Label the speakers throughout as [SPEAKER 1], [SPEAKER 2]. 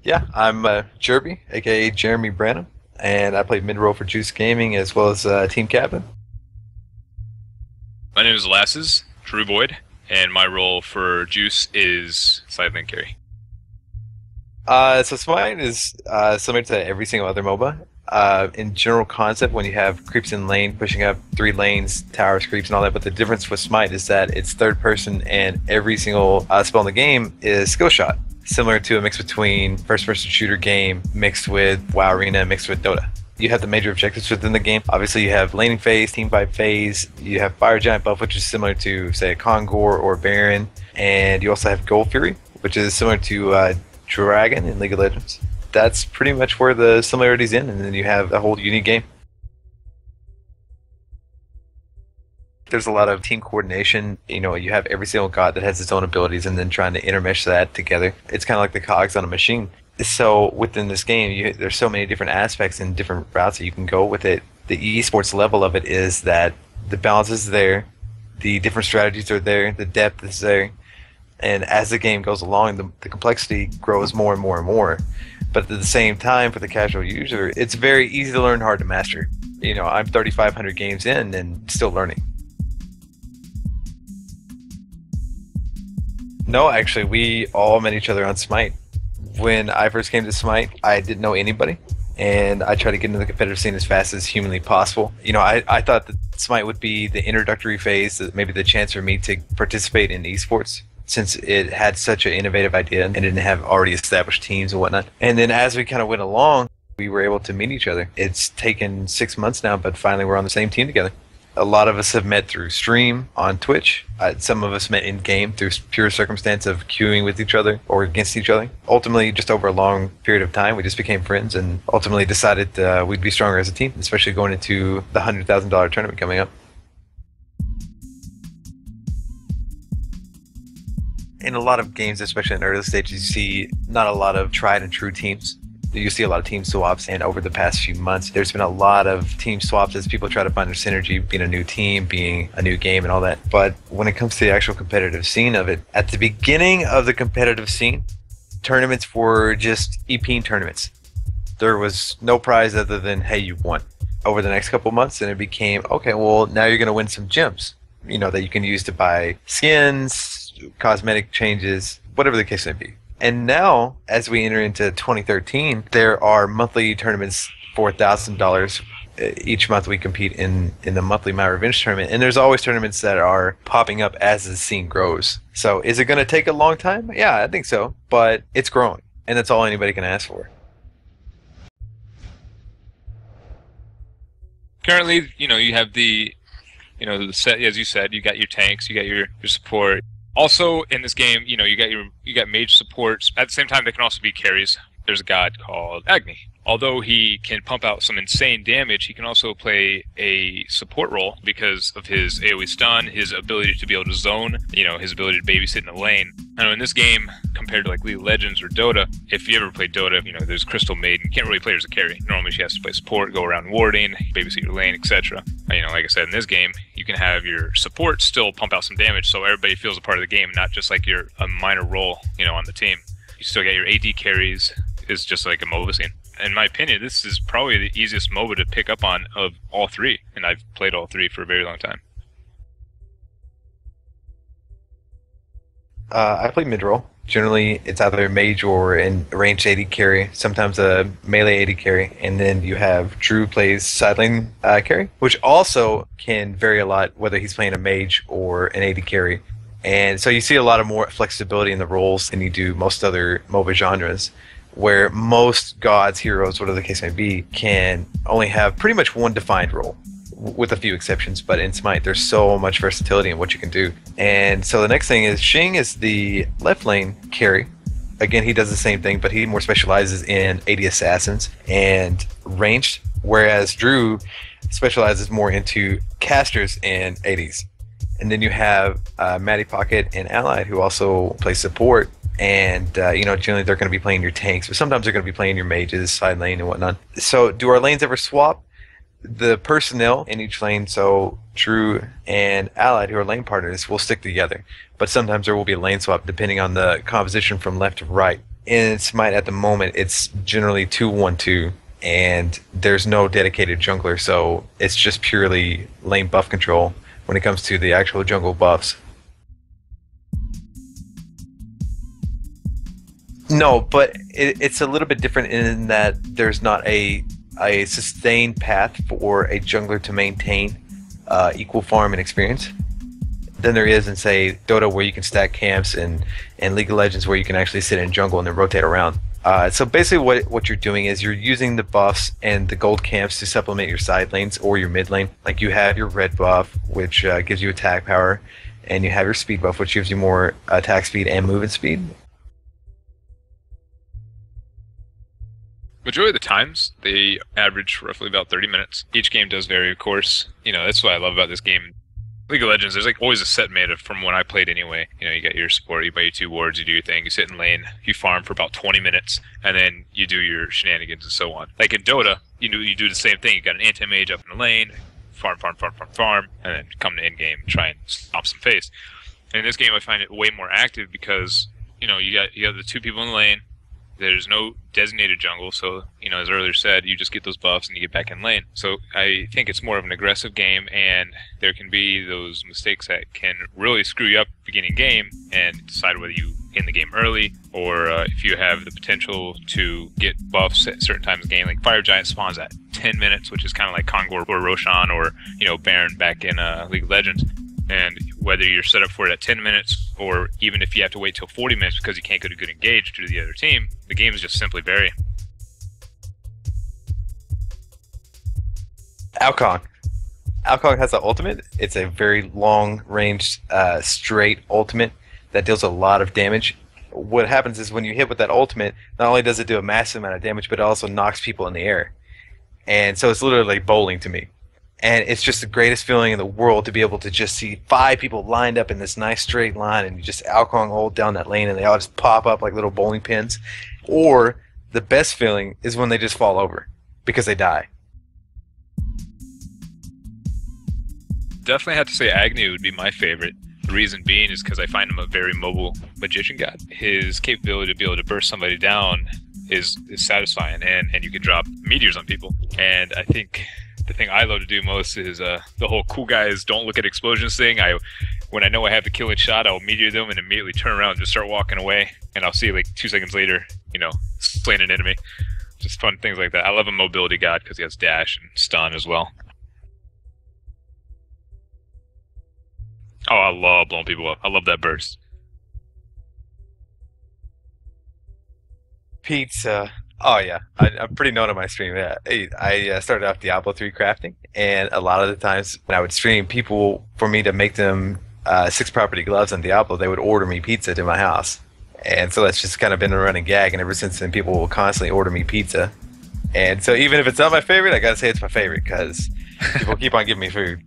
[SPEAKER 1] Yeah, I'm Jerbie, aka Jeremy Branham, and I play mid role for juice.Gaming as well as team captain.
[SPEAKER 2] My name is Lassiz, True Void, and my role for Juice is side lane carry.
[SPEAKER 1] So SMITE is similar to every single other MOBA. In general concept, when you have creeps in lane, pushing up 3 lanes, towers, creeps, and all that, but the difference with SMITE is that it's third person, and every single spell in the game is skill shot, similar to a mix between first person shooter game mixed with WoW Arena mixed with Dota. You have the major objectives within the game. Obviously, you have laning phase, team fight phase. You have Fire Giant buff, which is similar to, say, a Kongor or Baron. And you also have Gold Fury, which is similar to Dragon in League of Legends. That's pretty much where the similarities end, and then you have a whole unique game. There's a lot of team coordination. You have every single god that has its own abilities, and then trying to intermesh that together. It's kind of like the cogs on a machine. So within this game, there's so many different aspects and different routes that you can go with it. The esports level of it is that the balance is there, the different strategies are there, the depth is there, and as the game goes along, the complexity grows more and more and more. But at the same time, for the casual user, it's very easy to learn, hard to master. I'm 3,500 games in and still learning. No, actually, we all met each other on SMITE. When I first came to SMITE, I didn't know anybody, and I tried to get into the competitive scene as fast as humanly possible. I thought that SMITE would be the introductory phase, maybe the chance for me to participate in esports, since it had such an innovative idea and didn't have already established teams and whatnot. And then as we kind of went along, we were able to meet each other. It's taken 6 months now, but finally we're on the same team together. A lot of us have met through stream on Twitch. Some of us met in-game through pure circumstance of queuing with each other or against each other. Ultimately, just over a long period of time, we just became friends and ultimately decided we'd be stronger as a team, especially going into the $100,000 tournament coming up. In a lot of games, especially in early stages, you see not a lot of tried and true teams. You see a lot of team swaps, and over the past few months, there's been a lot of team swaps as people try to find their synergy, being a new team, being a new game, and all that. But when it comes to the actual competitive scene of it, at the beginning of the competitive scene, tournaments were just EP tournaments. There was no prize other than, hey, you won. Over the next couple months, and it became, okay, well, now you're going to win some gems, that you can use to buy skins, cosmetic changes, whatever the case may be. And now, as we enter into 2013, there are monthly tournaments for $1,000. Each month we compete in the monthly My Revenge tournament, and there's always tournaments that are popping up as the scene grows. So is it going to take a long time? Yeah, I think so, but it's growing, and that's all anybody can ask for.
[SPEAKER 2] Currently, you have the set, as you said, you got your tanks, you got your support. Also, in this game, you got mage supports. At the same time, they can also be carries. There's a god called Agni. Although he can pump out some insane damage, he can also play a support role because of his AoE stun, his ability to be able to zone, his ability to babysit in the lane. I know in this game, compared to like League of Legends or Dota, if you ever played Dota, there's Crystal Maiden. You can't really play her as a carry. Normally she has to play support, go around warding, babysit your lane, etc. Like I said, in this game, you can have your support still pump out some damage so everybody feels a part of the game, not just like you're a minor role, on the team. You still get your AD carries, is just like a MOBA scene. In my opinion, this is probably the easiest MOBA to pick up on of all three, and I've played all three for a very long time.
[SPEAKER 1] I play mid-roll. Generally, it's either a mage or a ranged AD carry, sometimes a melee AD carry, and then you have Drew plays side lane carry, which also can vary a lot whether he's playing a mage or an AD carry. And so you see a lot of more flexibility in the roles than you do most other MOBA genres, where most gods, heroes, whatever the case may be, can only have pretty much one defined role, with a few exceptions. But in SMITE, there's so much versatility in what you can do. And so the next thing is Xing is the left lane carry. Again, he does the same thing, but he more specializes in AD assassins and ranged, whereas Drew specializes more into casters and ADs. And then you have Matty Pocket and Allied, who also play support. And, generally they're going to be playing your tanks, but sometimes they're going to be playing your mages, side lane, and whatnot. So do our lanes ever swap? The personnel in each lane, so Drew and Allied, who are lane partners, will stick together. But sometimes there will be a lane swap depending on the composition from left to right in Smite at the moment, it's generally 2-1-2, and there's no dedicated jungler, so it's just purely lane buff control when it comes to the actual jungle buffs. No, but it's a little bit different in that there's not a sustained path for a jungler to maintain equal farm and experience than there is in, say, Dota, where you can stack camps, and League of Legends, where you can actually sit in jungle and then rotate around. So basically what you're doing is you're using the buffs and the gold camps to supplement your side lanes or your mid lane. Like you have your red buff, which gives you attack power, and you have your speed buff, which gives you more attack speed and movement speed.
[SPEAKER 2] Majority of the times, they average roughly about 30 minutes. Each game does vary, of course. You know, that's what I love about this game. League of Legends, there's like always a set meta from when I played anyway. You know, you got your support, you buy your 2 wards, you do your thing, you sit in lane, you farm for about 20 minutes, and then you do your shenanigans and so on. Like in Dota, you do the same thing. You got an anti-mage up in the lane, farm, and then come to end-game and try and stomp some face. And in this game, I find it way more active because, you know, you got the 2 people in the lane. There's no designated jungle, so, you know, as earlier said, you just get those buffs and you get back in lane. So I think it's more of an aggressive game, and there can be those mistakes that can really screw you up beginning game and decide whether you end the game early, or if you have the potential to get buffs at certain times of the game. Like Fire Giant spawns at 10 minutes, which is kind of like Kongor or Roshan or, you know, Baron back in League of Legends. And whether you're set up for it at 10 minutes, or even if you have to wait till 40 minutes because you can't get a good engage to the other team, the game is just simply vary.
[SPEAKER 1] Alcon. Alcon has the ultimate. It's a very long-range, straight ultimate that deals a lot of damage. What happens is when you hit with that ultimate, not only does it do a massive amount of damage, but it also knocks people in the air. And so it's literally like bowling to me. And it's just the greatest feeling in the world to be able to just see 5 people lined up in this nice straight line, and you just Alcon hold down that lane and they all just pop up like little bowling pins. Or the best feeling is when they just fall over because they die.
[SPEAKER 2] Definitely have to say Agnew would be my favorite. The reason being is because I find him a very mobile magician god. His capability to be able to burst somebody down is satisfying, and you can drop meteors on people. And I think the thing I love to do most is the whole cool guys don't look at explosions thing. When I know I have the killing shot, I'll meteor them and immediately turn around and just start walking away. And I'll see like 2 seconds later, you know, slaying an enemy. Just fun things like that. I love a mobility god because he has dash and stun as well. Oh, I love blowing people up. I love that burst.
[SPEAKER 1] Pizza. Oh yeah, I'm pretty known on my stream. Yeah, I started off Diablo 3 crafting, and a lot of the times when I would stream, people, for me to make them 6 property gloves on Diablo, they would order me pizza to my house, and so that's just kind of been a running gag. And ever since then, people will constantly order me pizza, and so even if it's not my favorite, I gotta say it's my favorite because people keep on giving me food.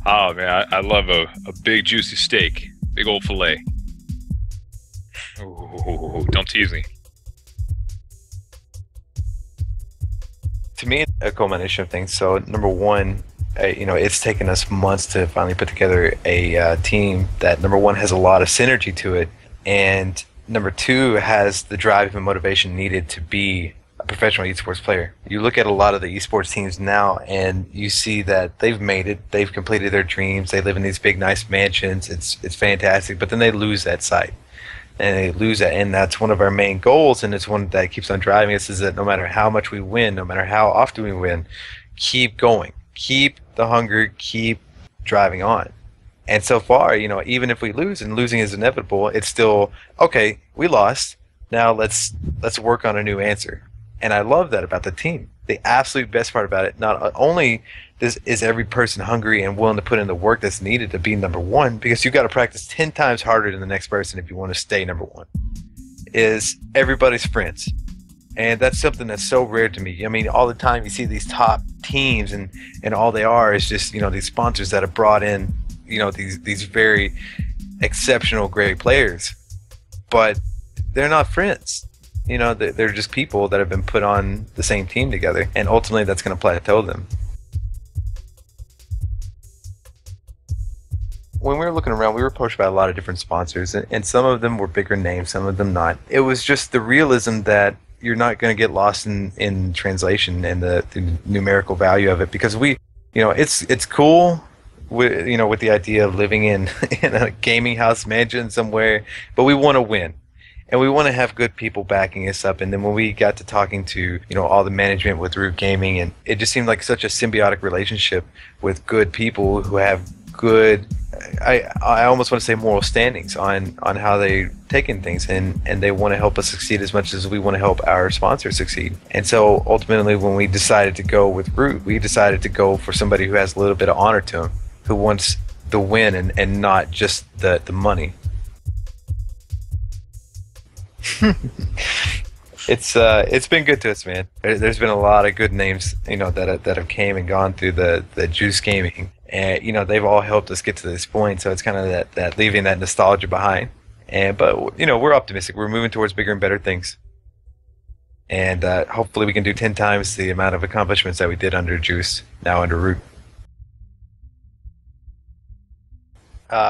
[SPEAKER 2] Oh man, I love a big juicy steak, big old fillet. Ooh, don't tease me.
[SPEAKER 1] To me, a culmination of things. So number one, you know, it's taken us months to finally put together a team that, number one, has a lot of synergy to it, and number two, has the drive and motivation needed to be a professional esports player. You look at a lot of the esports teams now, and you see that they've made it, they've completed their dreams, they live in these big, nice mansions, it's fantastic, but then they lose that sight. And they lose that, and that's one of our main goals, and it's one that keeps on driving us, is that no matter how much we win, no matter how often we win, keep going, keep the hunger, keep driving on. And so far, you know, even if we lose, and losing is inevitable, it's still, okay, we lost, now let's work on a new answer. And I love that about the team. The absolute best part about it, not only is every person hungry and willing to put in the work that's needed to be number one, because you've got to practice 10 times harder than the next person if you want to stay number one, is everybody's friends. And that's something that's so rare to me. I mean, all the time you see these top teams, and all they are is just, you know, these sponsors that have brought in, you know, these very exceptional, great players. But they're not friends. You know, they're just people that have been put on the same team together, and ultimately that's going to plateau them. when we were looking around, we were approached by a lot of different sponsors, and some of them were bigger names, some of them not. It was just the realism that you're not going to get lost in translation and the numerical value of it, because it's cool with the idea of living in in a gaming house mansion somewhere, but we want to win. And we want to have good people backing us up. And then when we got to talking to, all the management with Root Gaming, and it just seemed like such a symbiotic relationship with good people who have good, I almost want to say moral standings on how they taking things, and they want to help us succeed as much as we want to help our sponsors succeed. And so ultimately, when we decided to go with Root, we decided to go for somebody who has a little bit of honor to him, who wants the win and not just the money. It's been good to us, man. There's been a lot of good names, that have came and gone through the Juice Gaming, and they've all helped us get to this point. So it's kind of that leaving that nostalgia behind. But we're optimistic. We're moving towards bigger and better things, and hopefully we can do 10 times the amount of accomplishments that we did under Juice now under Root.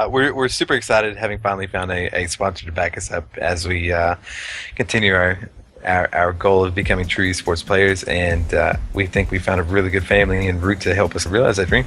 [SPEAKER 1] We're super excited having finally found a sponsor to back us up as we continue our goal of becoming true esports players, and we think we found a really good family in Root to help us realize that dream.